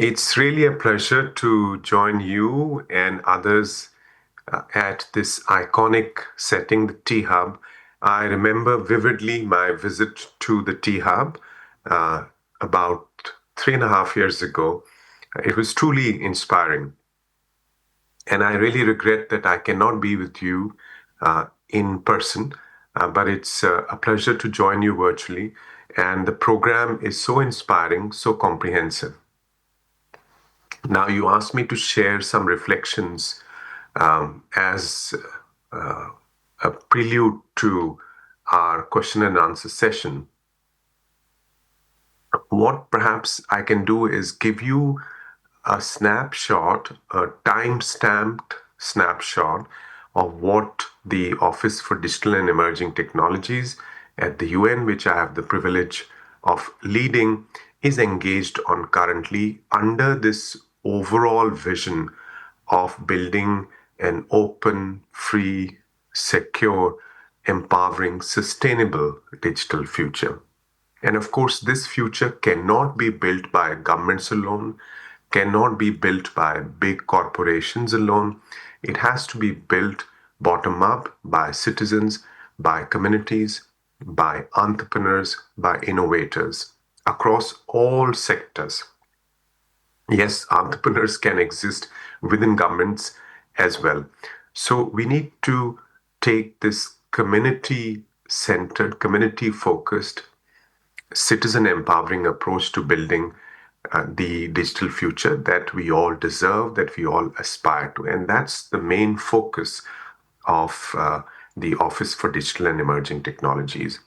It's really a pleasure to join you and others at this iconic setting, the Tea Hub. I remember vividly my visit to the Tea Hub uh, about 3.5 years ago. It was truly inspiring. And I really regret that I cannot be with you in person, but it's a pleasure to join you virtually. And the program is so inspiring, so comprehensive. Now, you asked me to share some reflections as uh, a prelude to our question and answer session. What perhaps I can do is give you a snapshot, a time stamped snapshot of what the Office for Digital and Emerging Technologies at the UN, which I have the privilege of leading, is engaged on currently under this overall vision of building an open, free, secure, empowering, sustainable digital future. And of course, this future cannot be built by governments alone, cannot be built by big corporations alone. It has to be built bottom up by citizens, by communities, by entrepreneurs, by innovators across all sectors. Yes, entrepreneurs can exist within governments as well. So we need to take this community centered, community focused, citizen empowering approach to building the digital future that we all deserve, that we all aspire to. And that's the main focus of the Office for Digital and Emerging Technologies.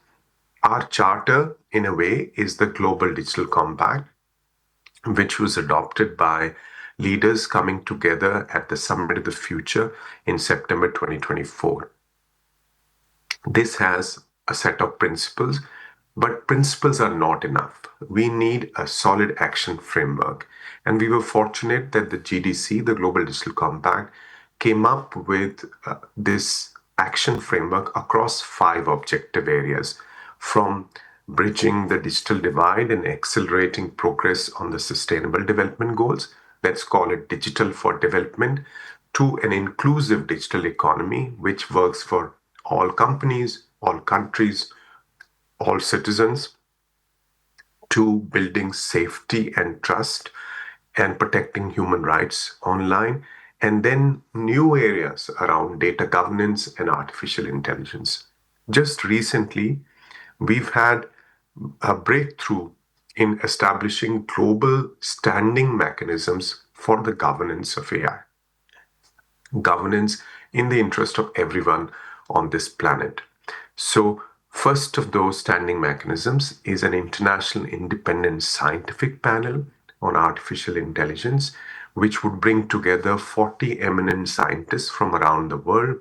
Our charter, in a way, is the Global Digital Compact, which was adopted by leaders coming together at the Summit of the Future in September 2024. This has a set of principles, but principles are not enough. We need a solid action framework. And we were fortunate that the GDC, the Global Digital Compact, came up with this action framework across 5 objective areas, from bridging the digital divide and accelerating progress on the sustainable development goals, let's call it digital for development, to an inclusive digital economy which works for all companies, all countries, all citizens, to building safety and trust and protecting human rights online, and then new areas around data governance and artificial intelligence. Just recently, we've had a breakthrough in establishing global standing mechanisms for the governance of AI. Governance in the interest of everyone on this planet. So, first of those standing mechanisms is an international independent scientific panel on artificial intelligence, which would bring together 40 eminent scientists from around the world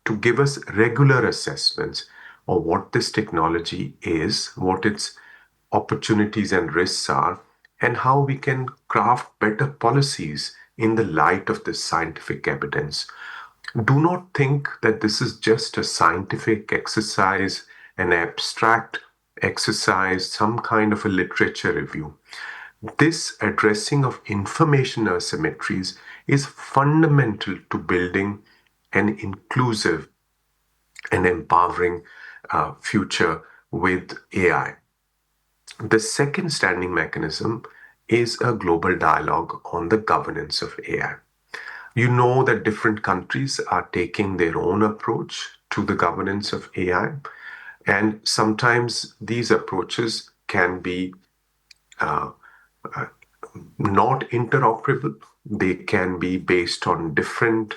to give us regular assessments of what this technology is, what its opportunities and risks are, and how we can craft better policies in the light of this scientific evidence. Do not think that this is just a scientific exercise, an abstract exercise, some kind of a literature review. This addressing of information asymmetries is fundamental to building an inclusive and empowering future with AI. The second standing mechanism is a global dialogue on the governance of AI. You know that different countries are taking their own approach to the governance of AI, and sometimes these approaches can be uh, not interoperable. They can be based on different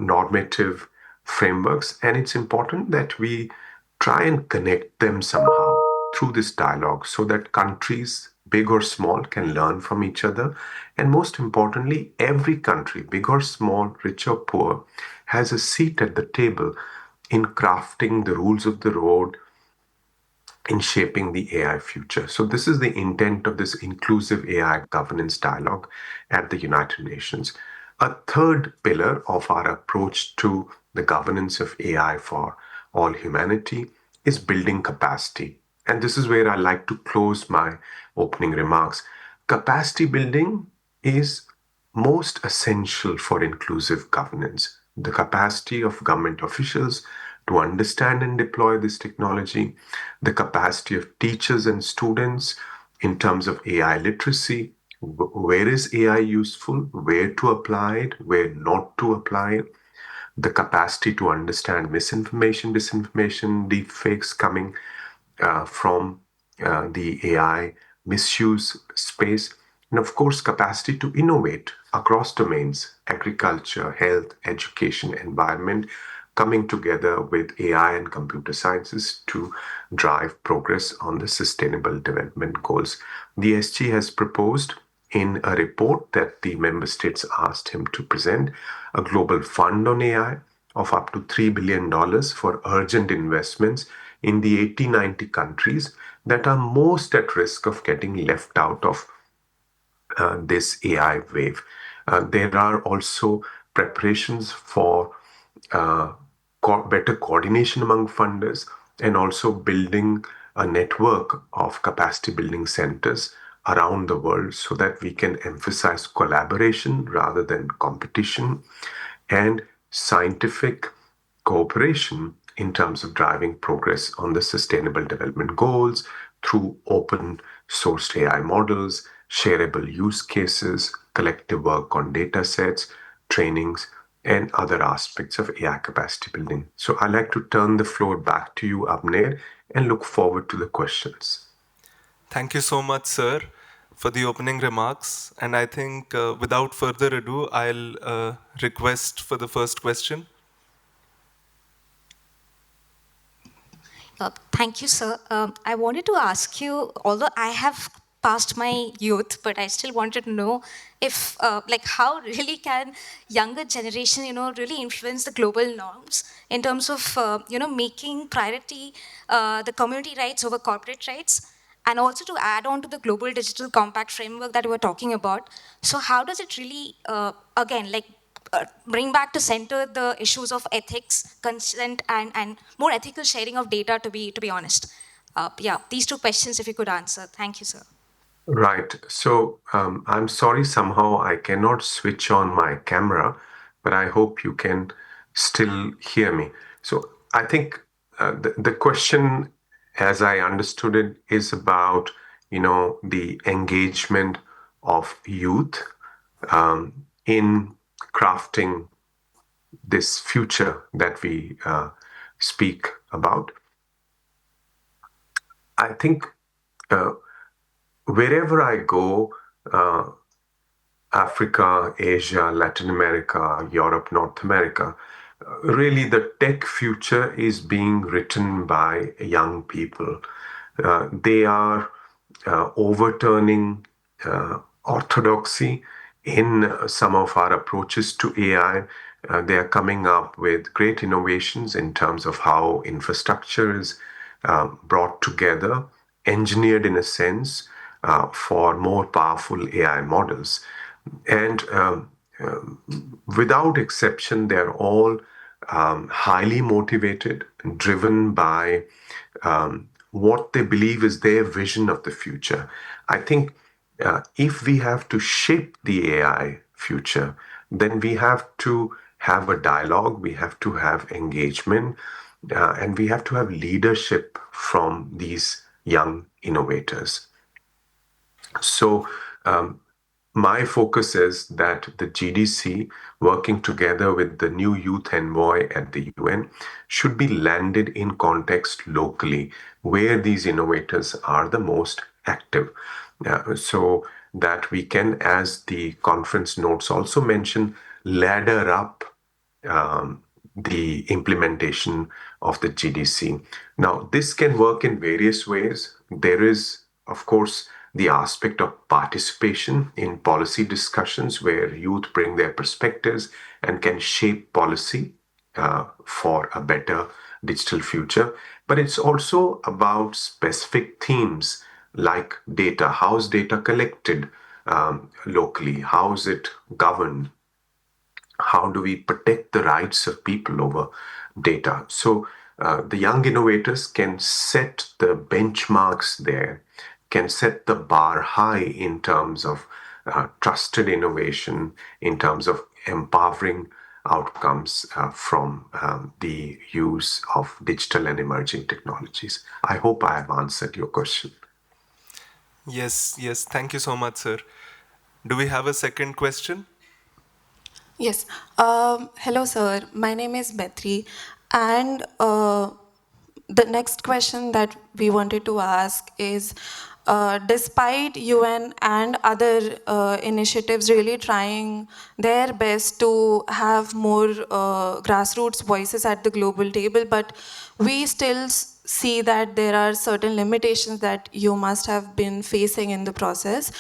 normative frameworks, and it's important that we try and connect them somehow through this dialogue so that countries, big or small, can learn from each other. And most importantly, every country, big or small, rich or poor, has a seat at the table in crafting the rules of the road, in shaping the AI future. So, this is the intent of this inclusive AI governance dialogue at the United Nations. A third pillar of our approach to the governance of AI for all humanity is building capacity. And this is where I like to close my opening remarks. capacity building is most essential for inclusive governance. The capacity of government officials to understand and deploy this technology, the capacity of teachers and students in terms of AI literacy. Where is AI useful? Where to apply it? Where not to apply it? The capacity to understand misinformation, disinformation, deepfakes coming from the AI misuse space, and of course, capacity to innovate across domains: agriculture, health, education, environment, coming together with AI and computer sciences to drive progress on the Sustainable Development Goals. The SG has proposed in a report that the member states asked him to present a global fund on AI of up to $3 billion for urgent investments in the 80-90 countries that are most at risk of getting left out of this AI wave. There are also preparations for uh, better coordination among funders and also building a network of capacity building centers around the world so that we can emphasize collaboration rather than competition and scientific cooperation in terms of driving progress on the Sustainable Development Goals through open sourced AI models, shareable use cases, collective work on data sets, trainings, and other aspects of AI capacity building. So I'd like to turn the floor back to you, Abner, and look forward to the questions. Thank you so much, sir, for the opening remarks. And I think without further ado, I'll request for the first question. Thank you, sir. I wanted to ask you, although I have passed my youth, but I still wanted to know if, like, how really can younger generation, really influence the global norms in terms of, making priority the community rights over corporate rights, and also to add on to the global digital compact framework that we were talking about. So how does it really, again, like, bring back to center the issues of ethics, consent, and more ethical sharing of data, to be honest? Yeah, these two questions, if you could answer. Thank you, sir. Right. So I'm sorry, somehow I cannot switch on my camera, but I hope you can still hear me. So I think the question, as I understood it, is about, the engagement of youth in crafting this future that we speak about. I think uh, wherever I go, Africa, Asia, Latin America, Europe, North America, really the tech future is being written by young people. They are overturning orthodoxy in some of our approaches to AI. They are coming up with great innovations in terms of how infrastructure is brought together, engineered in a sense, for more powerful AI models. And without exception, they're all highly motivated and driven by what they believe is their vision of the future. I think if we have to shape the AI future, then we have to have a dialogue, we have to have engagement, and we have to have leadership from these young innovators. So, my focus is that the GDC, working together with the new Youth Envoy at the UN, should be landed in context locally where these innovators are the most active. So that we can, as the conference notes also mention, ladder up the implementation of the GDC. Now, this can work in various ways. There is, of course, the aspect of participation in policy discussions where youth bring their perspectives and can shape policy for a better digital future. But it's also about specific themes like data. How's data collected locally? How is it governed? How do we protect the rights of people over data? So the young innovators can set the benchmarks there can set the bar high in terms of trusted innovation, in terms of empowering outcomes from the use of digital and emerging technologies. I hope I have answered your question. Yes, yes. Thank you so much, sir. Do we have a second question? Yes. Hello, sir. My name is Betri. And the next question that we wanted to ask is despite UN and other initiatives really trying their best to have more grassroots voices at the global table, but we still see that there are certain limitations that you must have been facing in the process.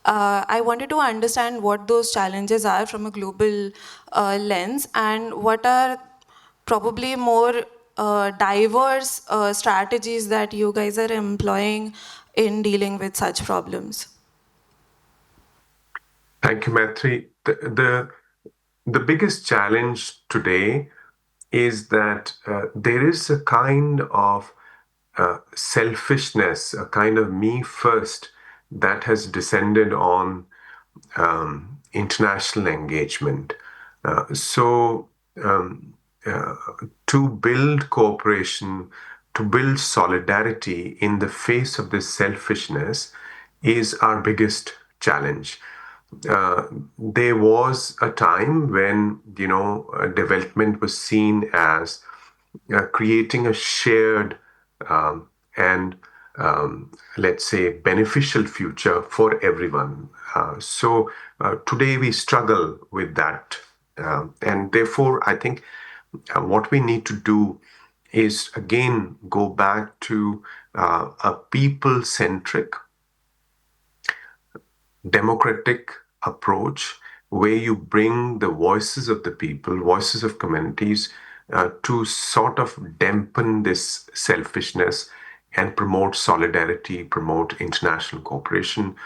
I wanted to understand what those challenges are from a global lens and what are probably more diverse strategies that you guys are employing in dealing with such problems. Thank you, Maitri. The biggest challenge today is that there is a kind of selfishness, a kind of me first that has descended on international engagement. So, to build cooperation, to build solidarity in the face of this selfishness is our biggest challenge. Uh, there was a time when, development was seen as creating a shared and let's say beneficial future for everyone. Today we struggle with that, and therefore I think what we need to do is again go back to a people-centric democratic approach where you bring the voices of the people, voices of communities, to sort of dampen this selfishness and promote solidarity, promote international cooperation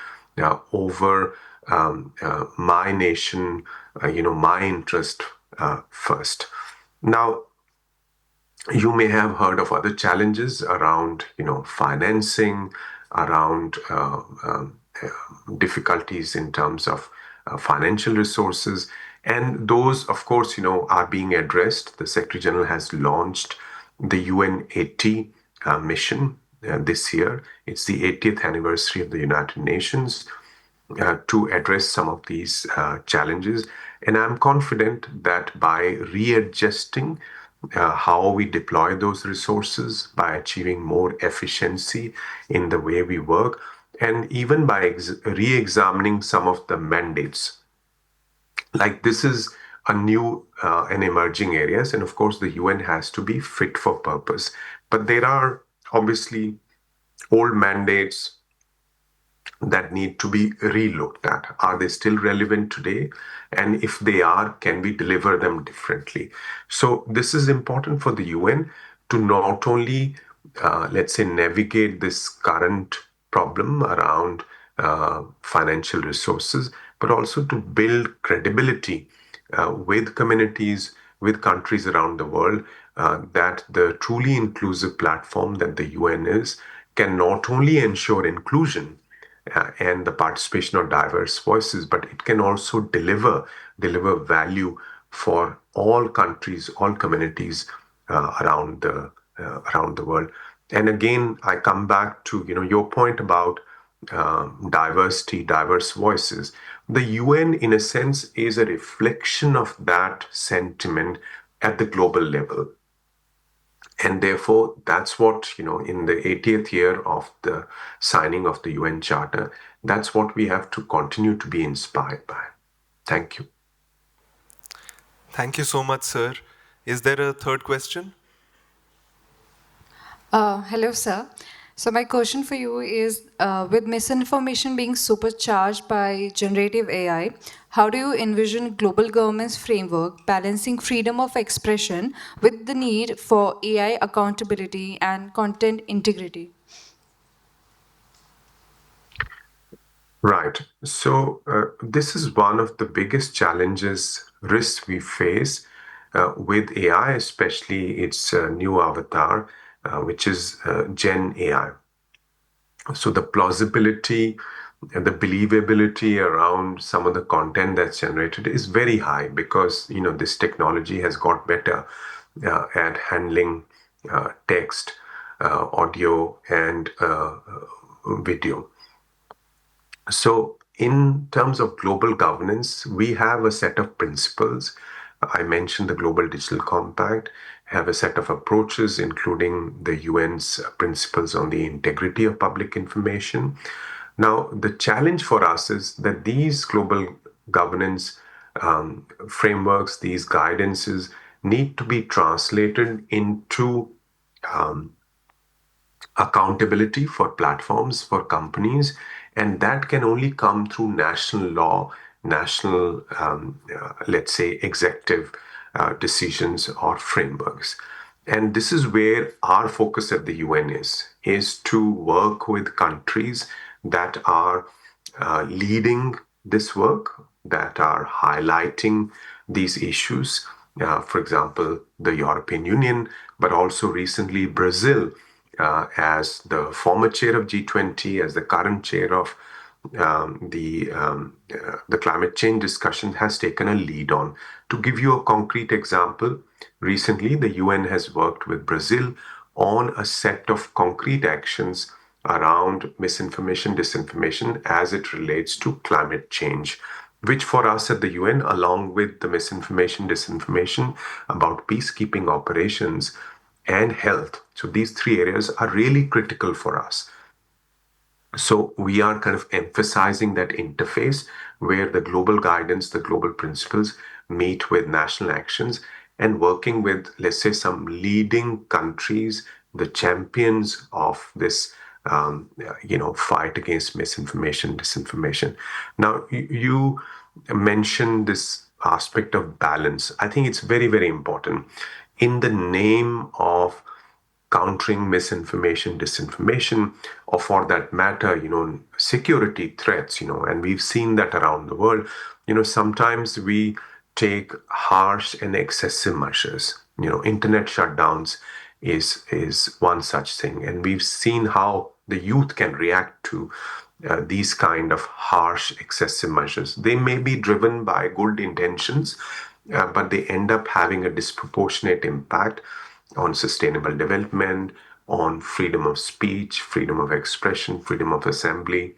over my nation, my interest first. Now, you may have heard of other challenges around financing, around difficulties in terms of financial resources, and those of course are being addressed. The Secretary General has launched the UN80 mission this year. It's the 80th anniversary of the United Nations, to address some of these challenges. And I'm confident that by readjusting how we deploy those resources, by achieving more efficiency in the way we work, and even by re examining some of the mandates. Like this is a new and emerging areas, and of course, the UN has to be fit for purpose. But there are obviously old mandates that need to be relooked at. Are they still relevant today? And if they are, can we deliver them differently? So, this is important for the UN to not only, let's say, navigate this current problem around financial resources, but also to build credibility with communities, with countries around the world, that the truly inclusive platform that the UN is can not only ensure inclusion and the participation of diverse voices, but it can also deliver value for all countries, all communities around the world. And again, I come back to your point about diversity, diverse voices. The UN, in a sense, is a reflection of that sentiment at the global level. And therefore, that's what, in the 80th year of the signing of the UN Charter, that's what we have to continue to be inspired by. Thank you. Thank you so much, sir. Is there a third question? Hello, sir. So my question for you is, with misinformation being supercharged by generative AI, how do you envision global government's framework balancing freedom of expression with the need for AI accountability and content integrity? Right. So, this is one of the biggest challenges, risks we face with AI, especially its new avatar, which is Gen AI. So the plausibility and the believability around some of the content that's generated is very high because this technology has got better at handling text, audio, and video. So, in terms of global governance, we have a set of principles. I mentioned the Global Digital Compact, have a set of approaches, including the UN's principles on the integrity of public information. Now, the challenge for us is that these global governance frameworks, these guidances, need to be translated into accountability for platforms, for companies, and that can only come through national law, national, let's say, executive decisions or frameworks. And this is where our focus at the UN is to work with countries that are leading this work, that are highlighting these issues. For example, the European Union, but also recently Brazil, as the former chair of G20, as the current chair of the climate change discussion, has taken a lead on. To give you a concrete example, recently the UN has worked with Brazil on a set of concrete actions around misinformation, disinformation as it relates to climate change, which for us at the UN, along with the misinformation, disinformation about peacekeeping operations and health. So these three areas are really critical for us. So we are kind of emphasizing that interface where the global guidance, the global principles meet with national actions and working with, let's say, some leading countries, the champions of this, fight against misinformation, disinformation. Now, you mentioned this aspect of balance. I think it's very, very important. In the name of countering misinformation, disinformation, or for that matter, security threats, and we've seen that around the world. Sometimes we take harsh and excessive measures. Internet shutdowns is one such thing, and we've seen how the youth can react to these kind of harsh, excessive measures. They may be driven by good intentions, but they end up having a disproportionate impact on sustainable development, on freedom of speech, freedom of expression, freedom of assembly.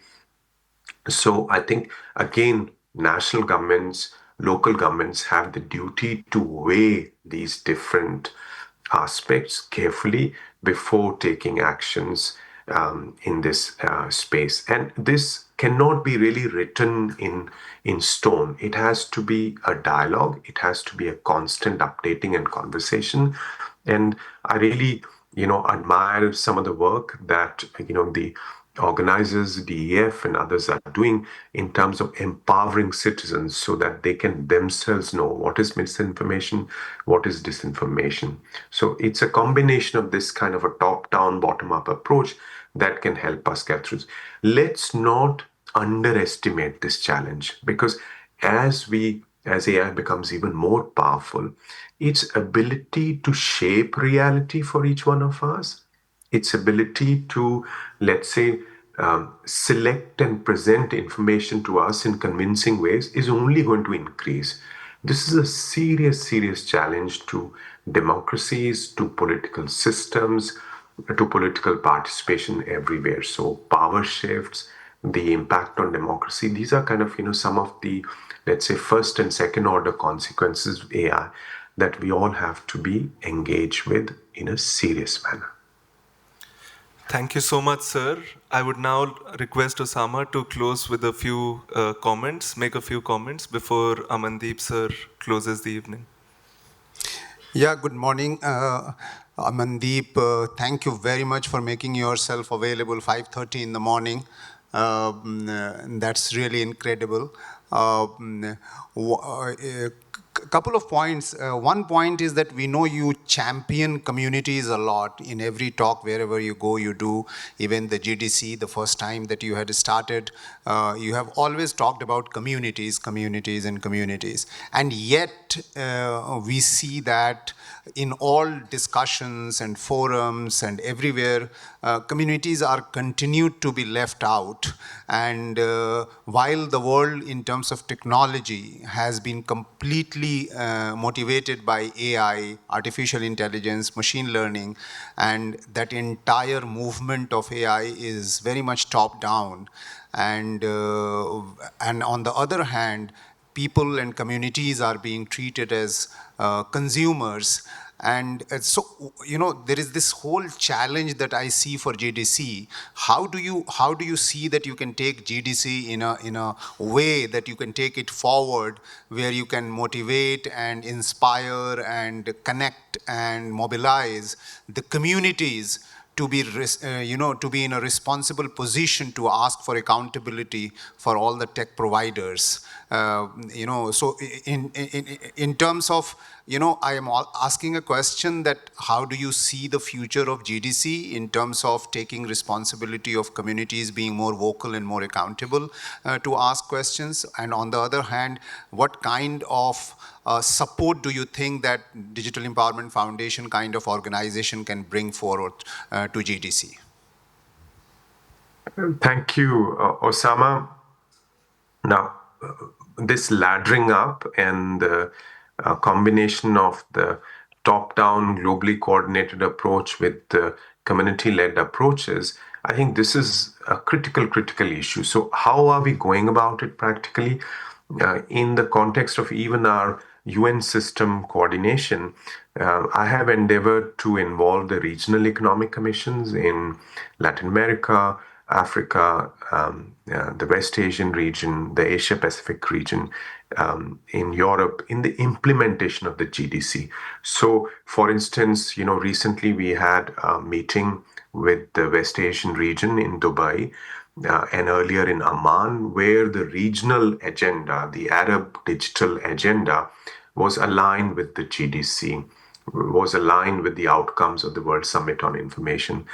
So I think, again, national governments, local governments have the duty to weigh these different aspects carefully before taking actions in this space. And this cannot be really written in stone. It has to be a dialogue. It has to be a constant updating and conversation. And I really, admire some of the work that, the organizers, DEF, and others are doing in terms of empowering citizens so that they can themselves know what is misinformation, what is disinformation. So it's a combination of this kind of a top-down, bottom-up approach that can help us get through. Let's not underestimate this challenge because as AI becomes even more powerful, its ability to shape reality for each one of us, its ability to, let's say, select and present information to us in convincing ways is only going to increase. This is a serious, serious challenge to democracies, to political systems, to political participation everywhere. So power shifts, the impact on democracy, these are kind of, some of the, let's say, first and second order consequences of AI that we all have to be engaged with in a serious manner. Thank you so much, sir. I would now request Osama to close with a few comments, make a few comments before Amandeep sir closes the evening. Yeah, good morning. Amandeep, thank you very much for making yourself available 5:30 in the morning. That's really incredible. Couple of points. One point is that we know you champion communities a lot. In every talk, wherever you go, you do. Even the GDC, the first time that you had started, you have always talked about communities, communities, and communities. And yet, we see that in all discussions and forums and everywhere, communities are continued to be left out. And while the world in terms of technology has been completely motivated by AI, artificial intelligence, machine learning, and that entire movement of AI is very much top down. And on the other hand, people and communities are being treated as consumers. And so, there is this whole challenge that I see for GDC. How do you see that you can take GDC in a way that you can take it forward, where you can motivate and inspire and connect and mobilize the communities to be, to be in a responsible position to ask for accountability for all the tech providers. So in terms of, I am asking a question that how do you see the future of GDC in terms of taking responsibility of communities being more vocal and more accountable to ask questions? And on the other hand, what kind of support do you think that Digital Empowerment Foundation kind of organization can bring forward to GDC? Thank you, Osama. Now, this laddering up and the combination of the top-down, globally coordinated approach with the community-led approaches, I think this is a critical issue. So how are we going about it practically? In the context of even our UN system coordination, I have endeavored to involve the regional economic commissions in Latin America, Africa, the West Asian region, the Asia Pacific region, in Europe, in the implementation of the GDC. So, for instance, recently we had a meeting with the West Asian region in Dubai, and earlier in Amman, where the regional agenda, the Arab digital agenda, was aligned with the GDC, was aligned with the outcomes of the World Summit on Information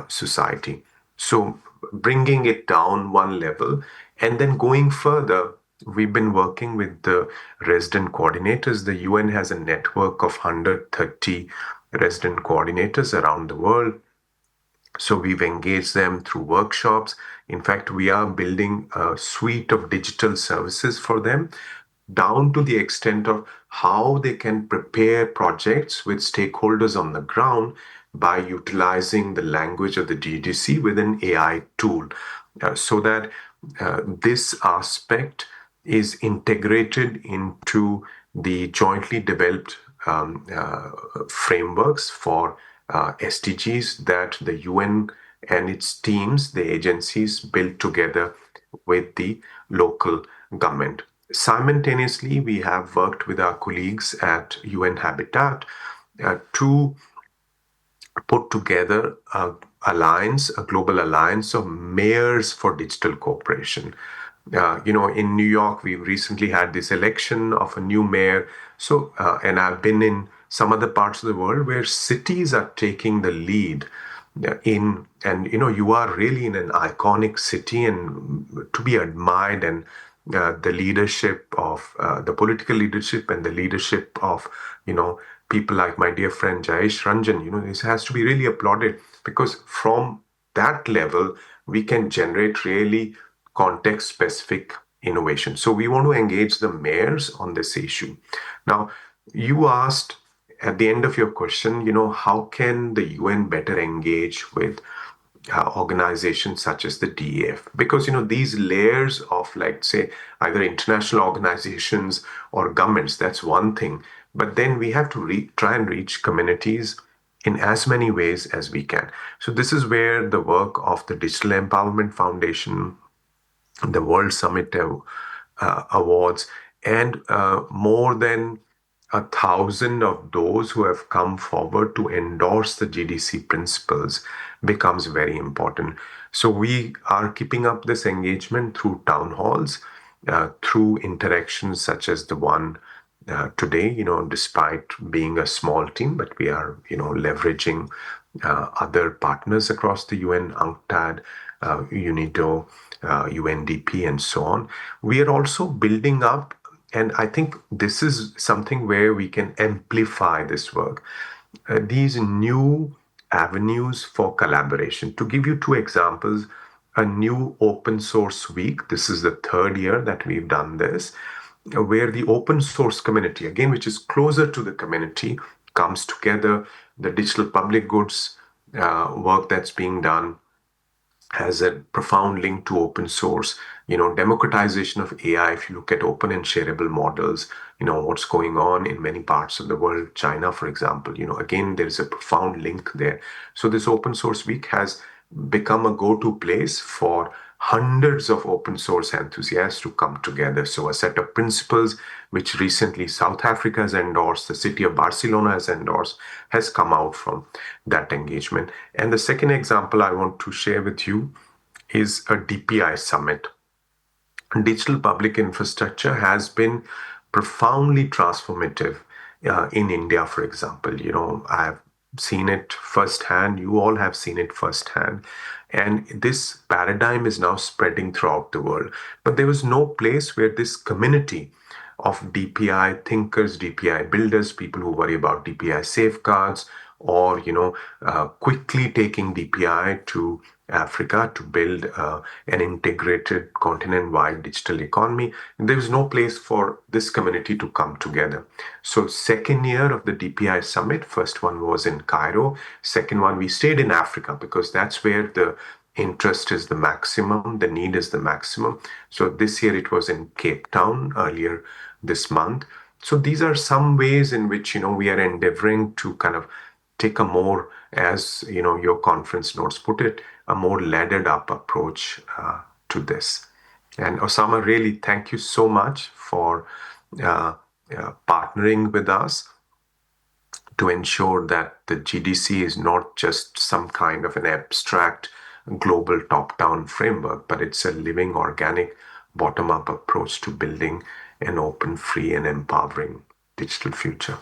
Society. So bringing it down one level and then going further, we've been working with the resident coordinators. The UN has a network of 130 resident coordinators around the world. So we've engaged them through workshops. In fact, we are building a suite of digital services for them, down to the extent of how they can prepare projects with stakeholders on the ground by utilizing the language of the GDC with an AI tool, so that this aspect is integrated into the jointly developed frameworks for SDGs that the UN and its teams, the agencies, build together with the local government. Simultaneously, we have worked with our colleagues at UN Habitat to put together a global alliance of mayors for digital cooperation. In New York, we recently had this election of a new mayor. So, and I've been in some other parts of the world where cities are taking the lead and you are really in an iconic city and to be admired, and the leadership of the political leadership and the leadership of people like my dear friend Jayesh Ranjan, this has to be really applauded, because from that level we can generate really context specific innovation. So we want to engage the mayors on this issue. Now, you asked at the end of your question, how can the UN better engage with organizations such as the DEF? Because, these layers of, like, say, either international organizations or governments, that's one thing. But then we have to try and reach communities in as many ways as we can. So this is where the work of the Digital Empowerment Foundation, the World Summit Awards, and more than 1,000 of those who have come forward to endorse the GDC principles becomes very important. So we are keeping up this engagement through town halls, through interactions such as the one today, despite being a small team, but we are, leveraging other partners across the UN, UNCTAD, UNIDO, UNDP, and so on. We are also building up And I think this is something where we can amplify this work. These new avenues for collaboration. To give you two examples, a new open source week, this is the third year that we've done this, where the open source community, again, which is closer to the community, comes together. The digital public goods work that's being done has a profound link to open source. Democratization of AI, if you look at open and shareable models, what's going on in many parts of the world, China, for example, again, there is a profound link there. So this open source week has become a go-to place for hundreds of open source enthusiasts to come together. So a set of principles which recently South Africa has endorsed, the city of Barcelona has endorsed, has come out from that engagement. And the second example I want to share with you is a DPI summit. Digital public infrastructure has been profoundly transformative in India, for example. I've seen it firsthand. You all have seen it firsthand. And this paradigm is now spreading throughout the world. But there was no place where this community of DPI thinkers, DPI builders, people who worry about DPI safeguards, or quickly taking DPI to Africa to build an integrated continent-wide digital economy. There was no place for this community to come together. So second year of the DPI summit, first one was in Cairo. Second one, we stayed in Africa because that's where the interest is the maximum, the need is the maximum. So this year it was in Cape Town earlier this month. So these are some ways in which we are endeavoring to kind of take a more, as your conference notes put it, a more laddered up approach to this. And Osama, really thank you so much for partnering with us to ensure that the GDC is not just some kind of an abstract global top-down framework, but it's a living, organic, bottom-up approach to building an open, free, and empowering digital future.